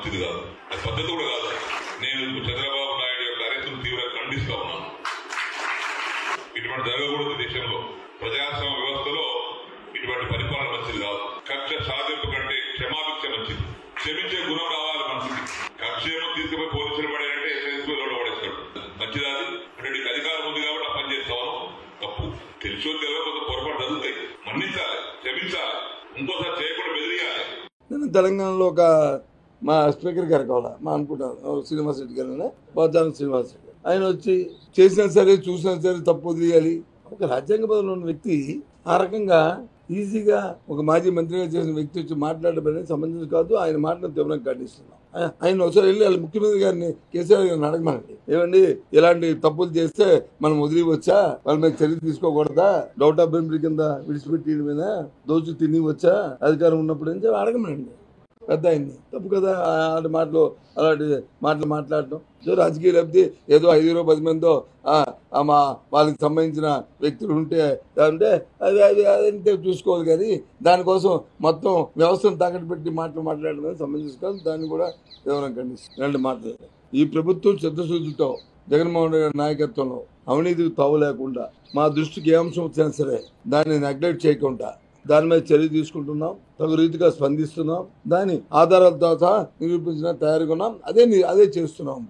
మంచిది కాదు, అది పద్ధతి కూడా కాదు. నేను చంద్రబాబు నాయుడు యొక్క అరెస్టును తీవ్రంగా ఖండిస్తా ఉన్నాను. ఇటువంటి జరగకూడదు దేశంలో. ప్రజాస్వామ్య వ్యవస్థలో ఇటువంటి పరిపాలన మంచిది కాదు. కక్ష సాధింపు కంటే క్షమాభిక్ష మంచిది. క్షమించే గుణం రావాలి మనసుకి. కక్ష ఏమో తీసుకుపోయి పోలీసులు పడారంటే ఎస్ఎస్పీ రోడ్డు పడేస్తాడు. మంచిది అది. అంటే నీకు అధికారం ఉంది కాబట్టి ఆ పని చేస్తావు. తప్పు. తెలుసో తెలియక కొంత పొరపాటు జరుగుతాయి. మన్నించాలి, క్షమించాలి, ఇంకోసారి చేయకుండా బెదిరియాలి. నేను తెలంగాణలో ఒక మా స్పీకర్ గారు కావాలా మా అనుకుంటాను శ్రీనివాస్ రెడ్డి గారు, పోచారం శ్రీనివాస్ రెడ్డి, ఆయన వచ్చి చేసినా సరే చూసినా సరే తప్పు వదిలేయాలి. ఒక రాజ్యాంగ పదవిలో ఉన్న వ్యక్తి ఆ రకంగా ఈజీగా ఒక మాజీ మంత్రిగా చేసిన వ్యక్తి వచ్చి మాట్లాడడం అనేది సంబంధించి కాదు. ఆయన మాటను తీవ్రంగా ఖండిస్తున్నాం. ఆయన ఒకసారి వెళ్ళి వాళ్ళ ముఖ్యమంత్రి గారిని కేసీఆర్ గారిని అడగమనండి, ఏమండి ఇలాంటి తప్పులు చేస్తే మనం వదిలివచ్చా, వాళ్ళ మీద చర్య తీసుకోకూడదా, డౌట్ ఆఫ్ బెనిఫిట్ కింద విడిచిపెట్టి మీద దోచు తిని వచ్చా అధికారం ఉన్నప్పుడు అని చెప్పి అడగమనండి. పెద్ద అయింది తప్పు కదా అలాంటి మాటలు మాట్లాడటం. రాజకీయ లబ్ధి ఏదో 5-10 మందో వాళ్ళకి సంబంధించిన వ్యక్తులు ఉంటే అదంటే చూసుకోవాలి, కానీ దానికోసం మొత్తం వ్యవస్థను తాకట్టు పెట్టి మాట్లాడడం సంబంధించుకోవాలి. దాన్ని కూడా ఎవరైనా ఖండిస్తారు. ఇలాంటి మాటలు ఈ ప్రభుత్వం చిత్తశుద్ధితో జగన్మోహన్ రెడ్డి గారి నాయకత్వంలో అవినీతికి తావు లేకుండా మా దృష్టికి ఏ అంశం వచ్చినా సరే దాన్ని నెగ్లెక్ట్ చేయకుండా దాని మీద చర్య తీసుకుంటున్నాం, తగు రీతిగా స్పందిస్తున్నాం, దాని ఆధారాలతో సహా నిరూపించిన తయారుగా ఉన్నాం, అదే చేస్తున్నాం.